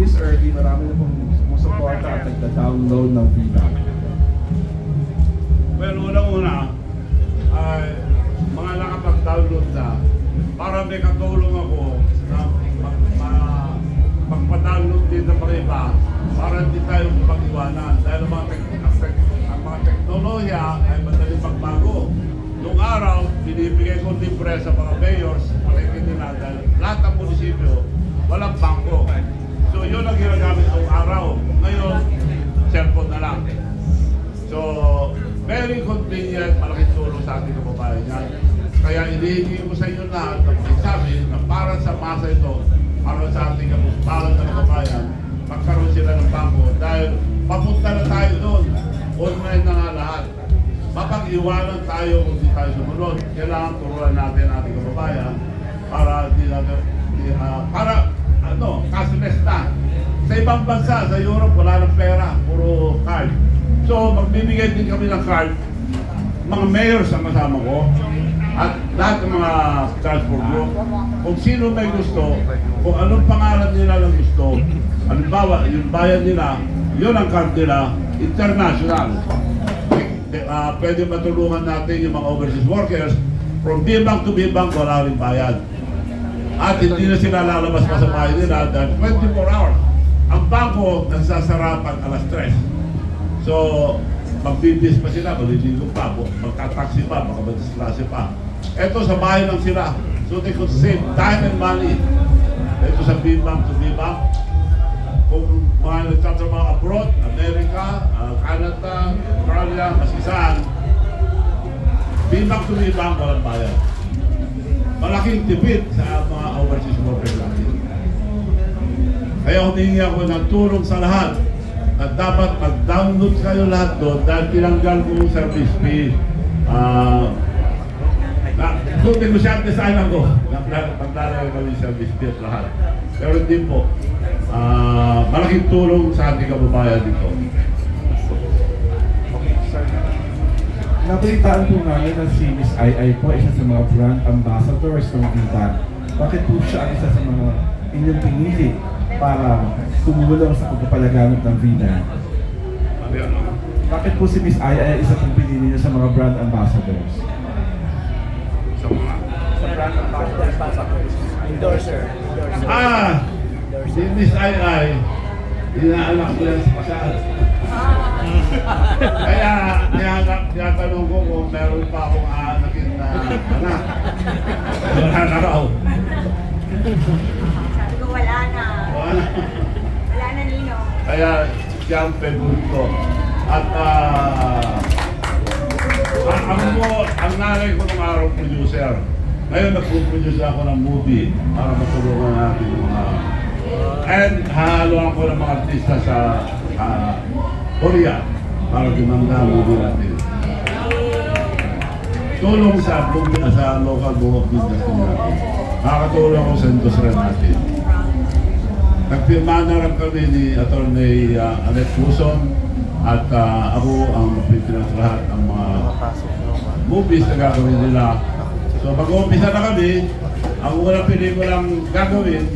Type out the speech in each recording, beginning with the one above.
Miss Erby, marami na pong sumusuporta at nagda-download ng VLOG. Well, unang-una, mga nakapag-download na, para may katulong ako na magpa-download din ng mga iba para hindi tayo mag-iwanan. Dahil ang mga teknolohiya ay madaling magbago. Noong araw, binibigay ko libre sa mga mayors, palengke nila, dahil lahat ng munisipyo, walang bangko. So yun ang ginagamit noong araw. Ngayon, cellphone na lang. So, very convenient, malaking tulong sa ating kababayan yan. Kaya inihingi ko sa inyo lahat na sabi na para sa masa ito, para sa ating kababayan, magkaroon sila ng bangko. Dahil papunta na tayo doon, online na nga lahat. Mapag-iwanan tayo kung di tayo sumunod. Kailangan turuan natin ang ating kababayan para cashless na. Sa ibang bansa, sa Europe, wala ng pera, puro card. So, magbibigay din kami ng card, mga mayors ang kasama ko, at lahat ng mga transport group. Kung sino may gusto, kung anong pangalan nila ng gusto, halimbawa, yung bayan nila, yun ang card nila, international. Pwede matulungan natin yung mga overseas workers, from B-Bank to B-Bank, wala rin bayad. At hindi na sila lalabas pa sa bahay nila dahil 24 hours. Ang bangko nagsasara pag alas 3. So, magbibis pa sila, maliligo pa, magkataksi pa, makabadisklase pa. Ito sa bahay lang sila. So they could save time and money. Ito sa B-Bank to B-Bank. Kung mga nagtatrabaho abroad, Amerika, Canada, Australia, masisan, B-Bank to B-Bank, walang bayan. Malaking tipid sa mga overseas workers natin. Kaya humingi ako ng tulong sa lahat at dapat mag-download kayo lahat doon dahil tinanggal ko yung service fee. Kung negosyante sana ko, maglalagay kami yung service fee at lahat. Pero hindi po. Malaking tulong sa ating kababayan dito. Okay, sir. Nabalitaan po namin na si Miss Ai po isa sa mga brand ambassadors ng VLOG. Bakit po siya ang isa sa mga inyong pinili para tumulong sa pagpapalaganap ng VLOG? Bakit po si Miss Ai isa pong pinili niya sa mga brand ambassadors? Sa brand ambassadors. Endorser. Si Miss Ai, inaanak ko yan sa pasal. Kaya tinatanong ko kung meron pa akong aanakin na anak. Wala na raw. Sabi ko wala na. Wala na Nino. Kaya siya ang favorite ko. At ang nanay ko ng araw producer. Ngayon nag-produce ako ng movie para matulungan natin mga and hahaluan ko ng mga artista sa Korea para gumanda ang movie natin. Tulong sa local business natin. Nakakatulong ako sa industriya natin. Nagpirma na rin kami ni Atty. Annette Puson at ako ang magpipinans lahat ang mga movies na gagawin nila. So mag-uumpisa na kami, ang unang pelikulang gagawin,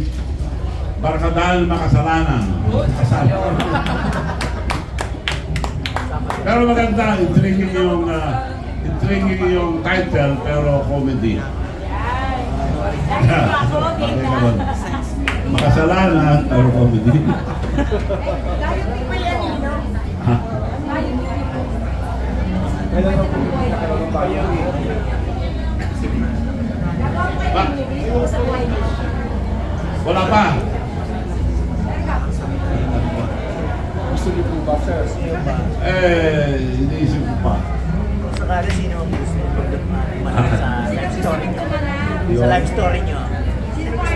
Barkadahan Makasalanan. Pero maganda, intriguing yung title, pero comedy. Makasalanan, pero comedy. Wala pa. Gusto niyo po ba, sir? Iniisip ko pa. Sakali sino ang gusto manood sa live story nyo? Sa live story nyo?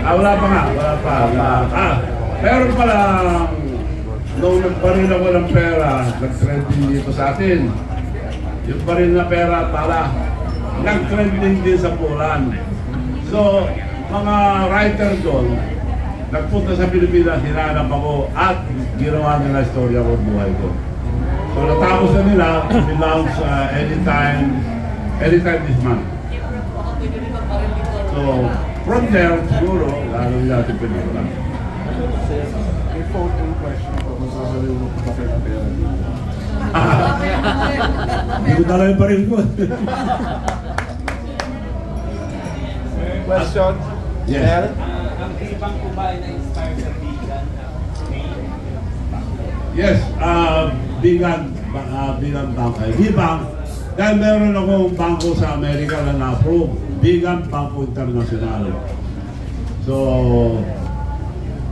Wala pa nga. Meron pala, nung nagparil ako ng pera, nag-trending dito sa atin. Yung paril na pera pala, nag-trending din sa Poland. So, mga writer doon, nagpunta sa Pilipinas, hinanap ako at ginawa nila istorya ko buhay ko. So natapos na nila, we launch anytime this month. So from there, siguro, lalo natin pelikula. May photo marunong kapatid ng pera dito. Hindi ko talaga pa rin ko. Question? Yes. Sir? Ang ibang po ba ay na-inspire sa vegan? Yes, vegan bank. V-Bank, dahil meron akong bangko sa Amerika na na-approve, Vegan Bangko International. So,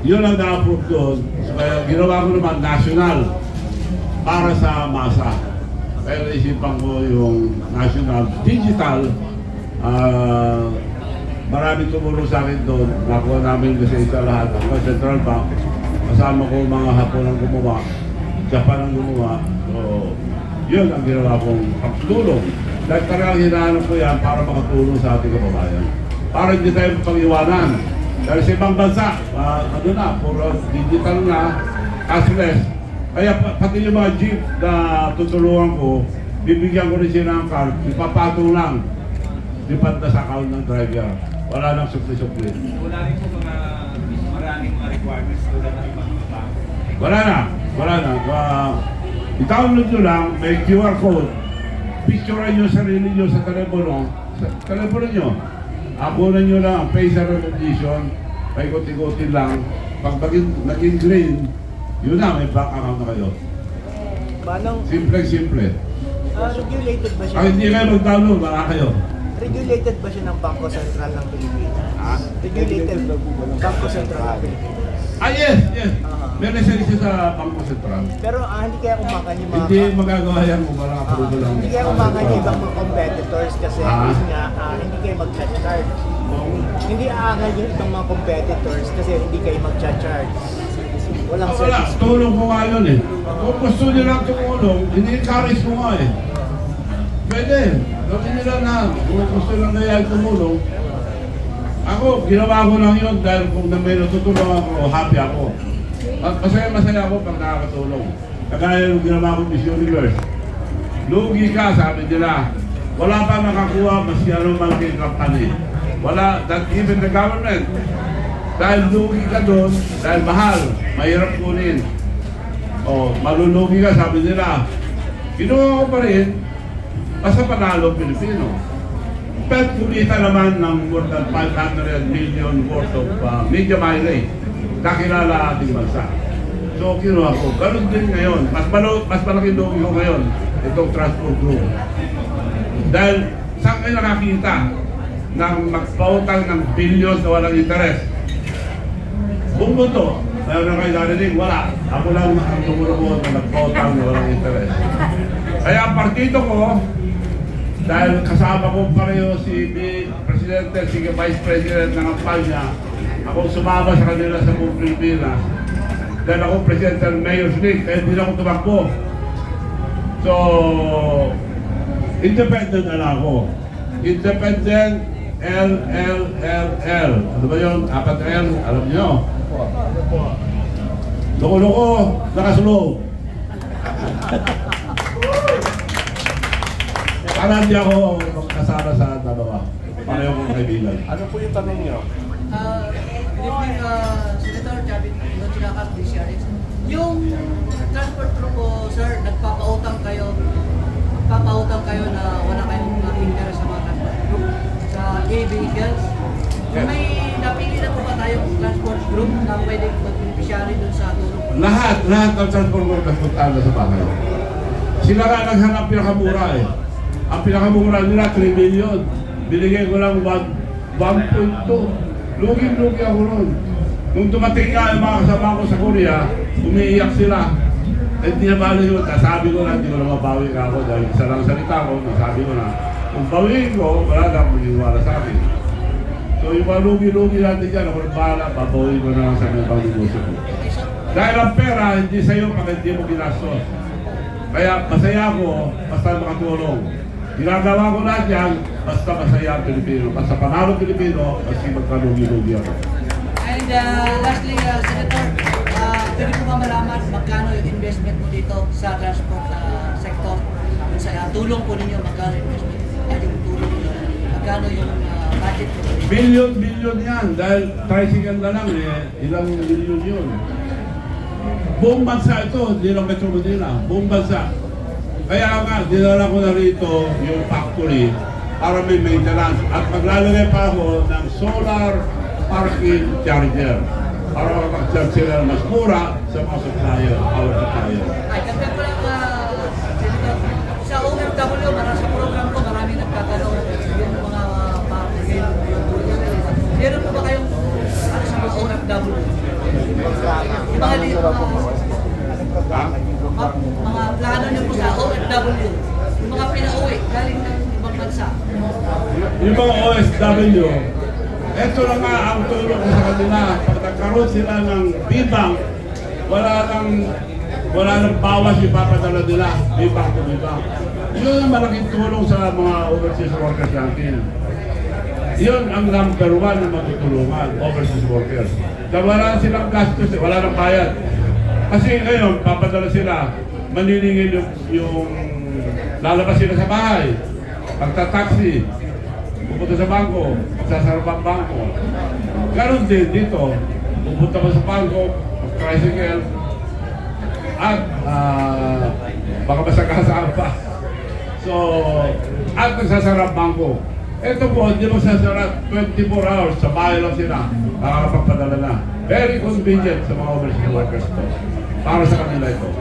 yun ang na-approve doon. So, kaya ginawa ko naman national para sa masa. Pero isipan ko yung national digital. Maraming tumulong sa akin doon. Nakuha namin kasi sa lahat ng Central Bank. Kasama ko mga Hapon ang gumawa, Japan ang gumawa. So, yun ang ginawa kong pagtulong. Dahil talagang hinahanap ko yan para makatulong sa ating kababayan. Para hindi tayo pag-iwanan. Dahil sa ibang bansa, ano na, puro digital na, cashless. Kaya pati yung mga jeep na tutulungan ko, bibigyan ko rin sila ng card, ipapatong lang. Lipat na sa account ng driver. Wala nang supli-supli. Wala rin po maraming mga requirements tulad ng ibang mga banko. Wala na. I-download nyo lang, may QR code. Picturean nyo sarili nyo sa telepono. Sa telepono nyo. Akunan nyo lang ang face recognition. Paikot-ikotin lang. Pag naging green, yun na, may bank account na kayo. Simple. Regulated ba siya? Ang hindi kayo mag-download, baka kayo. Regulated ba siya ng Bangko Sentral ng Pilipinas? Regulated Bangko Sentral ng Pilipinas. Yes. May lisensya sa Bangko Sentral. Pero hindi kaya umakan yung mga... Hindi magagawa yan kung parang approval lang. Hindi kaya umakan yung ibang mga competitors kasi hindi kayo mag-charge. Hindi aangal yung ibang mga competitors kasi hindi kayo mag-charge. Walang service. Tulong ko nga yun eh. Kung gusto nila tumulong, ini-encourage ko nga eh. Pwede. Gawin nila na kung gusto lang na yan tumulong. Ako, ginawa ko lang yun dahil kung may natutulong ako, happy ako. Masaya ako pag nakakatulong. Kagaya yung ginawa ko Miss Universe. Lugi ka, sabi nila. Wala pa nakakuha masyadong malaking company. Wala, not even the government. Dahil lugi ka doon, dahil mahal, mahirap kunin. O, malulugi ka, sabi nila. Kinuha ko pa rin, basta panalo Pilipino. Pero kumita naman ng more than 500 million worth of media mileage. Nakilala ating bansa. So, kinuha ko. Ganun din ngayon. Mas malaking lugi ko ngayon, itong transport group. Dahil, saan kayo nakakita ng magpautang ng billions na walang interes? Buong mundo, mayroon na kayo narinig, wala. Ako lang ang tumulong na nagpautang na walang interes. Kaya ang partido ko, dahil kasama ko pareho si Presidente, si Vice President ng kampanya, ako sumama sa kanila sa buong Pilipinas. Dahil ako Presidente ng Mayor's League, kaya hindi ako tumakbo. So, independent na lang ako. Independent, L. Ano ba yun? 4 L, alam niyo? Loko-loko, nakasulong. Para hindi ako kasama sa dalawa. Pareho kong kaibigan. Ano po yung tanong niyo? Good evening, Senator Javit Nochinakas, DCRX. Yung transport group po, sir, nagpapautang kayo na wala kayong interest sa mga transport group sa e-vehicles. May napili na po ba tayong transport group na pwedeng mag-beneficiary dun sa tulong po? Lahat ng transport group nagpuntaan sa bahay. Sila nga naghanap pinakamura eh. Ang pinakamura nila 3 million. Binigay ko lang 1.2. Lugi ako nun. Nung dumating nga yung mga kasama ko sa Korea, umiiyak sila. Hindi na bala yun. Sabi ko na, hindi ko na mabawi ka ako dahil isa lang salita ko, nasabi ko na, kung bawiin ko, wala na akong maniwala sa akin. So yung mga lugi-lugi natin dyan, ako na bahala, babawiin ko na lang sa mga negosyo ko. Dahil ang pera, hindi sa'yo pag hindi mo ginastos. Kaya masaya ako, basta makatulong. Ginagawa ko lahat yan, basta masaya ang Pilipino. Basta panalo Pilipino, basta magkalugi-lugi ako. And lastly, Senator, pwede po ba malaman magkano yung investment mo dito sa transport sector? Sa tulong po ninyo, magkano investment? Yung tulong ninyo, magkano yung budget po? Billion yan, dahil tricycle na lang eh, ilang billion yun. buong bansa ito, hindi lang Metro Manila, buong bansa. Kaya nga, dinala ko na rito yung factory para may maintenance at maglalagay pa ako ng solar parking charger para makapag-charge sila mas mura sa mga supplier, power supplier. Ay, dagdag ko lang, Senator, sa OFW, sa program ko, marami nagtatanong yung mga meron po ba kayong sa mga OFW? Mga plano niyo po sa OFW, yung mga pinauwi galing ng ibang bansa. Yung mga OFW, ito lang nga ang tulong ko sa kanila. Pag nagkaroon sila ng bibang, wala nang bawas yung papadala nila, bibang to bibang. Yun ang malaking tulong sa mga overseas workers natin. Yun ang number 1 na matutulungan, overseas workers. Dahil wala silang gastos, wala nang bayad. Kasi ngayon, papadala sila, maniningil yung lalabas sila sa bahay, pagtataksi, pupunta sa bangko, magsasarap ang bangko. Ganon din dito, pupunta ko sa bangko, tricycle, at baka masagasaan pa. So, at nagsasarap bangko. Ito po, hindi mo sasarap 24 hours, sa bahay lang sila, nakakapagpadala na. Very convenient sa mga overseas workers to. Para sa kanila ito.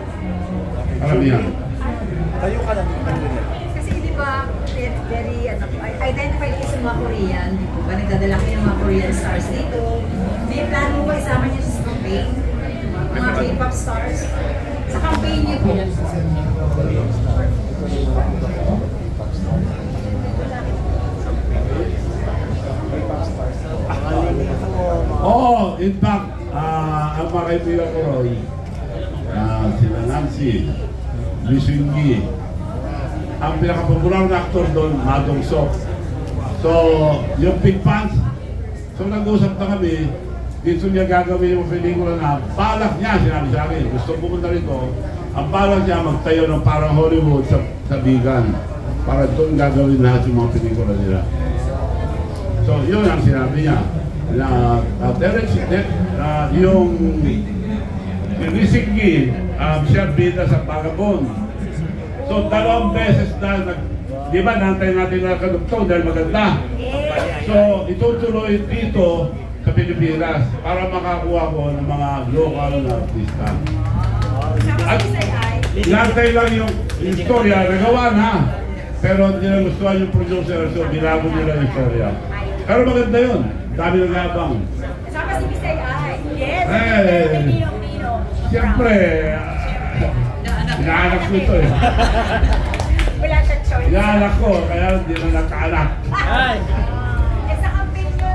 Karamihan. Tayo ka lang Kasi di ba, very identified kayo sa mga Korean, di ba? Nagdadala kayo ng mga Korean stars dito. May plano ba isama niyo sa campaign? Mga K-pop stars? Sa campaign niyo po. Oo, in fact, ang mga kaibigan ko Roy, sila Nancy, Lisinggi, ang pinakapopular na actor doon, Madong Sok. So, yung Big Pants, so nag-usap na kami, dito niya gagawin yung pelikula na balak niya, sinabi sa akin, gusto pumunta rito, ang balak niya magtayo ng parang Hollywood sa Bigan, para doon gagawin lahat yung mga pelikula nila. So, yun ang sinabi niya. Yung Lisinggi, siya bida sa Vagabond. So, 2 beses na, di ba, nantay natin na kadugtong dahil maganda. So, itutuloy dito sa Pilipinas para makakuha ko ng mga local na artista. At nantay lang yung istorya, nagawa na. Pero hindi na gustuhan yung producer, so binago nila yung istorya. Pero maganda yun, dami ng yabang. Kasama si Bisay Ay. Yes! Nino. Siyempre, inaanak ko ito eh. Wala siyang choice. Inaanak ko, kaya hindi na nakaanak. Ay! Eh sa campaign nyo,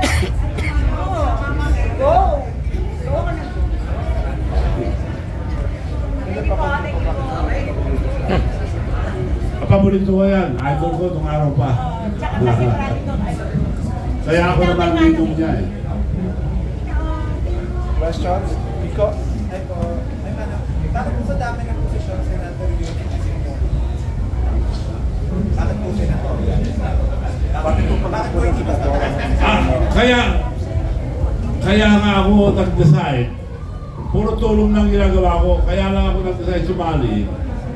go! Go ka na. Thank you po. Paborito ko yan, idol ko itong araw pa. Tsaka kasi marami doon. Kaya ako naman minum niya eh. Questions? Pico? Ay po. Ay manang. Bakit po sa dami ng posisyon, Senator, yung isip mo? Bakit po, Senator? Bakit po hindi ba Kaya nga ako nag-decide, puro tulong lang ginagawa ko, kaya lang ako nag-decide sumali.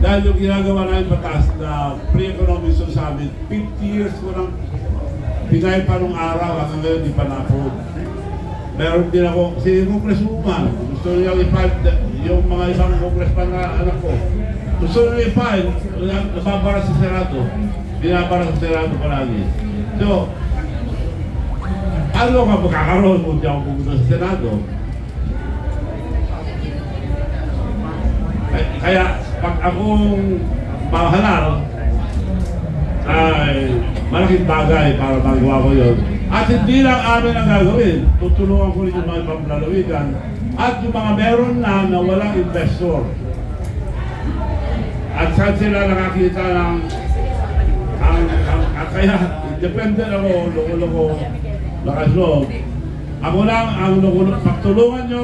Dahil yung ginagawa namin patas na pre-economic summit, 50 years ko nang pinay pa nung araw, hanggang ngayon di pa na-approve. Meron din ako, si Congresswoman, gusto niya i-file yung mga ibang congressman na anak ko. Gusto niya i-file, nababara sa Senado, binabara sa Senado palagi. So, ano ka magkakaroon kung di ako pumunta sa Senado? Kaya, pag akong mahalal, ay malaking bagay para magawa ko yun. At hindi lang amin ang gagawin, tutulungan ko rin yung mga ibang lalawigan at yung mga meron na walang investor. At saan sila nakakita ng kaya depende ako, loko-loko, lakas-loob. Ako lang ang loko-loko, pagtulungan nyo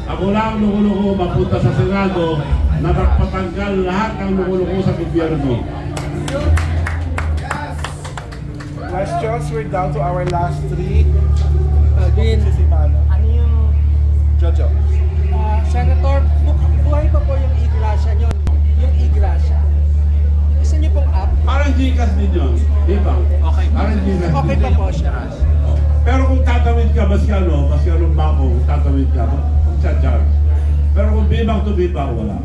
ako lang ang loko-loko mapunta sa Senado na magpatanggal lahat ng loko-loko sa gobyerno. questions? We're down to our last 3. Alvin, Si Mano. ano yung Jojo. Senator, book bang tumibang? Wala.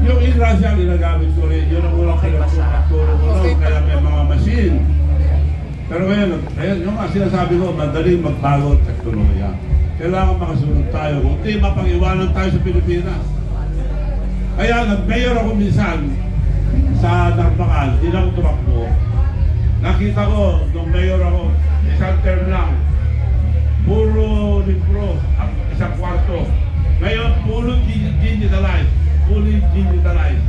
Yung ingrasya ginagamit ko rin, yun ang ulang pinagturo ko noon, kaya may mga machine. Pero ngayon, yung nga sinasabi ko, madaling magbago at teknolohiya. Kailangan makasunod tayo, kung di mapag-iwanan tayo sa Pilipinas. Kaya nag-mayor ako minsan sa Narbacan, hindi na ako tumakbo. Nakita ko, nung mayor ako, isang term lang, puro libro, isang kwarto. Ngayon, puro digitalized. Fully digitalized.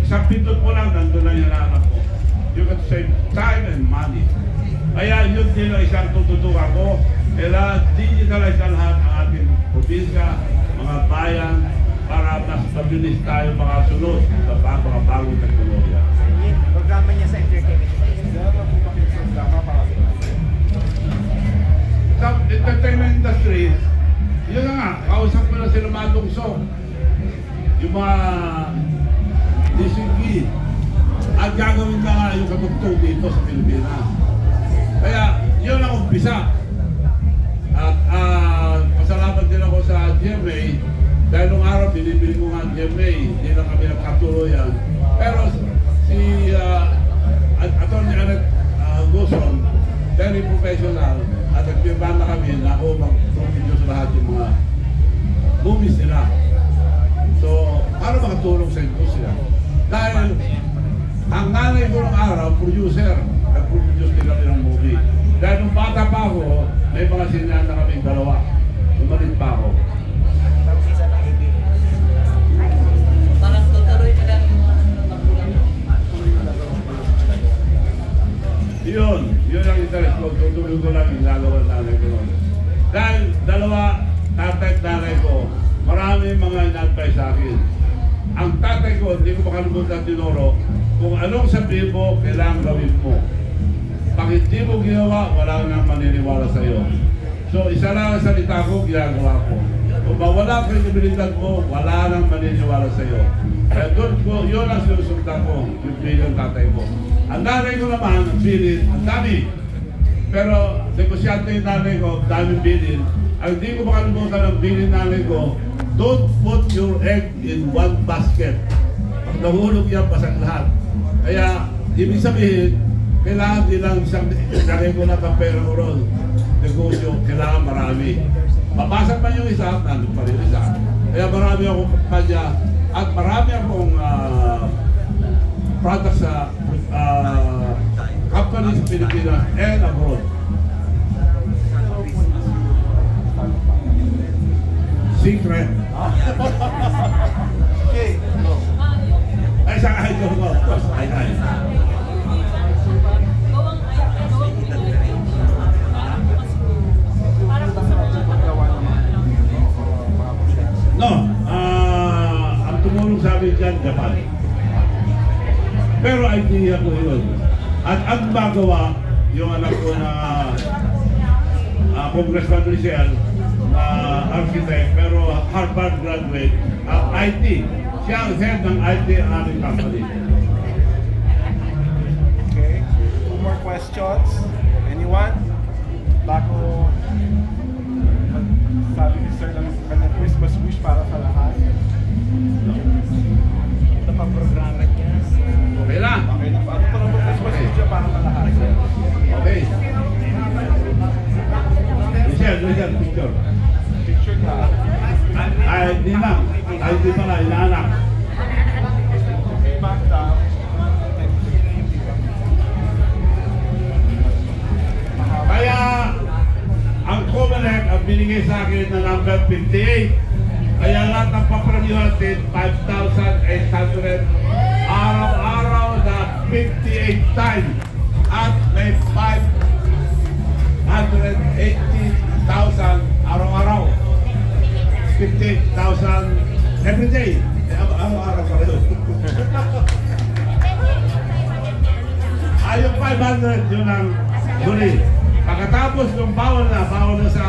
Isang pindot ko lang, nandun na yung anak ko. You can save time and money. Kaya yun din ang isang tututukan ko. Kailangan digitalize ang lahat ng ating probinsya, mga bayan, para mas mabilis tayo makasunod sa mga bagong teknolohiya. Programa niya sa entertainment. Sa entertainment industry, yun na nga, kausap ko na sila madungsong. Yung mga DCG at gagawin na nga yung katugtog dito sa Pilipinas. Kaya yun ang umpisa. At pasalamat din ako sa GMA dahil nung araw binibili ko nga GMA, hindi lang kami nagkatuloyan. Pero si Atty. Anet Guson, very professional, at nagpirman na kami na ako mag-produce lahat yung mga movies nila. So, para makatulong sa industriya. Dahil ang nanay ko ng araw, producer, nag-produce din kami ng movie. Dahil nung bata pa ako, may mga sinahan na kaming dalawa. Umalit pa ako. Parang tutuloy na lang yung magulang. Yun ang interest ko. Tutuloy ko lang yung nagawa ng nanay ko noon. Dahil dalawa, tatay at nanay ko, marami mga in-advise sa akin. Ang tatay ko, hindi ko makalimutan tinuro, kung anong sabihin mo, kailangan gawin mo. Pag hindi mo ginawa, wala nang maniniwala sa iyo. So, isa lang ang salita ko, ginagawa ko. Kung mawala ang kredibilidad mo, wala nang maniniwala sa iyo. Kaya doon ko, yun ang sinusundan ko, yung bilin ng tatay ko. Ang nanay ko naman, ang bilin, ang dami. Pero, negosyante yung nanay ko, daming bilin. Ang hindi ko makalimutan ang bilin nanay ko, don't put your egg in one basket. Pag nahulog yan, basag lahat. Kaya, ibig sabihin, kailangan din lang isang lagay ko na pera ko ron. Negosyo, kailangan marami. Mabasag man yung isa, nandun pa rin isa. Kaya marami akong kampanya at marami akong products sa companies sa Pilipinas and abroad. Secret. Okay, go. Ay, isang idol ko, of course. Ay. No, ang tumulong sa amin dyan, Japan. Pero idea ko yun. At ang magawa, yung anak ko na Congressman Rizal, na architect, pero Harvard graduate, IT. Siya ang head ng IT ang aming company. Okay, 2 more questions. Anyone? Bago sabi ni Sir ng kanyang Christmas wish para sa lahat. Ito pa programa niya. Okay lang. Okay na pa. Ano pa lang Christmas wish niya para sa lahat? Okay. Rizal, picture. Picture ka. Ay, di na. Ay, di pala, inaanak. Okay, back down. Kaya, ang Comelec ang binigay sa akin na number 58. Kaya lahat ng papremyo natin, 5,800. Araw-araw na 58 times. At may 580,000 araw-araw. 58,000 every day. Araw-araw pa rin. Yung 500, yun ang huli. Pagkatapos yung bawal na sa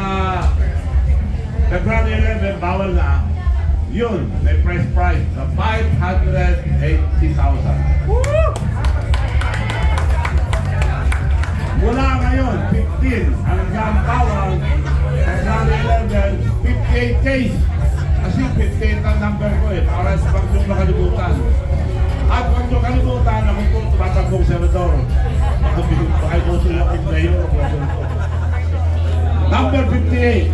February 11, bawal na, yun, may price sa 580,000. Mula ngayon, 15, hanggang bawal, February 11, 58 case. Kasi 58 ang number ko eh, para sa pag yung nakalimutan. At huwag nyo kalimutan na kung tumatagpong senador. Bakit po sila kung mayor o Number 58.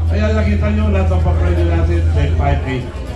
Kaya nakita nyo lahat ng pag-ready natin sa 5-8.